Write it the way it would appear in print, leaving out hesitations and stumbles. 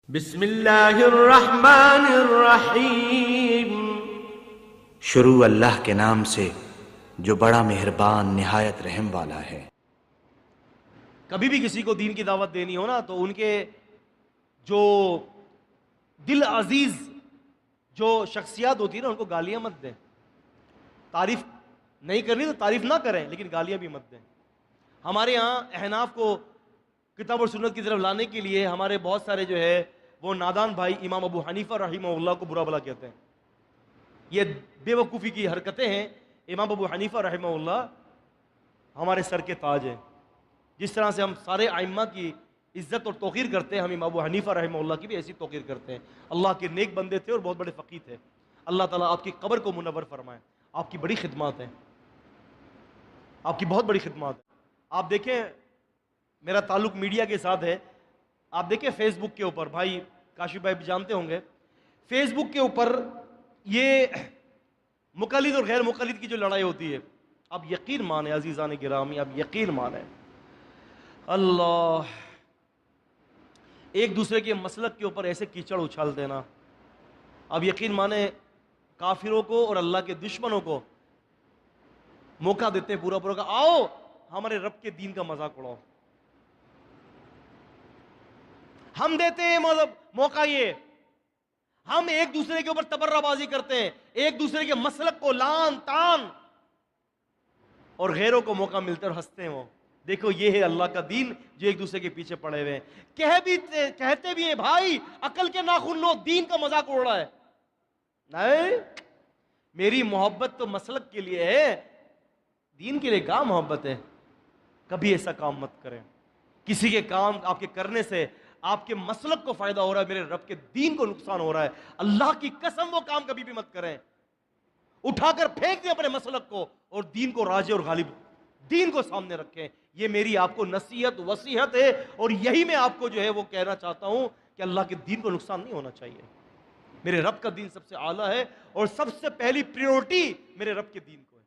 بسم اللہ الرحمن الرحیم، شروع اللہ کے نام سے جو بڑا مہربان نہایت رحم والا ہے۔ کبھی بھی کسی کو دین کی دعوت دینی ہو نا تو ان کے جو دل عزیز جو شخصیات ہوتی ہے نا ان کو گالیاں مت دیں۔ تعریف نہیں کرنی تو تعریف نہ کریں، لیکن گالیاں بھی مت دیں۔ ہمارے ہاں احناف کو کتاب اور سنت کی طرف لانے کے لیے ہمارے بہت سارے جو ہے وہ نادان بھائی امام ابو حنیفہ رحمہ اللہ کو برا بلا کہتے ہیں۔ یہ بے وقوفی کی حرکتیں ہیں۔ امام ابو حنیفہ رحمہ اللہ ہمارے سر کے تاج ہیں۔ جس طرح سے ہم سارے ائمہ کی عزت اور توقیر کرتے ہیں، ہم امام ابو حنیفہ رحمہ اللہ کی بھی ایسی توقیر کرتے ہیں۔ اللہ کے نیک بندے تھے اور بہت بڑے فقیہ تھے۔ اللہ تعالیٰ آپ کی قبر کو منور فرمائے۔ آپ کی بڑی خدمات ہیں، آپ کی بہت بڑی خدمات ہیں۔ آپ دیکھیں، میرا تعلق میڈیا کے ساتھ ہے۔ آپ دیکھیں فیس بک کے اوپر، بھائی کاشف بھائی بھی جانتے ہوں گے، فیس بک کے اوپر یہ مقلد اور غیر مقلد کی جو لڑائی ہوتی ہے، اب یقین مانیں عزیزان گرامی، اب یقین مانیں، اللہ ایک دوسرے کے مسلک کے اوپر ایسے کیچڑ اچھال دینا، اب یقین مانیں کافروں کو اور اللہ کے دشمنوں کو موقع دیتے ہیں پورا کہ آؤ ہمارے رب کے دین کا مذاق اڑاؤ۔ ہم دیتے ہیں موقع، یہ ہم ایک دوسرے کے اوپر تبرہ بازی کرتے ہیں، ایک دوسرے کے مسلک کو لان تان، اور غیروں کو موقع ملتا ہے اور ہنستے ہیں۔ وہ دیکھو یہ ہے اللہ کا دین جو ایک دوسرے کے پیچھے پڑے ہوئے ہیں۔ کہتے بھی ہیں بھائی عقل کے ناخن لو، دین کا مذاق اڑ رہا ہے۔ نہیں، میری محبت تو مسلک کے لیے ہے، دین کے لیے کہاں محبت ہے؟ کبھی ایسا کام مت کریں۔ کسی کے کام آپ کے کرنے سے آپ کے مسلک کو فائدہ ہو رہا ہے، میرے رب کے دین کو نقصان ہو رہا ہے، اللہ کی قسم وہ کام کبھی بھی مت کریں۔ اٹھا کر پھینک دیں اپنے مسلک کو اور دین کو راجع اور غالب، دین کو سامنے رکھیں۔ یہ میری آپ کو نصیحت وصیحت ہے، اور یہی میں آپ کو جو ہے وہ کہنا چاہتا ہوں کہ اللہ کے دین کو نقصان نہیں ہونا چاہیے۔ میرے رب کا دین سب سے اعلیٰ ہے، اور سب سے پہلی پریورٹی میرے رب کے دین کو ہے۔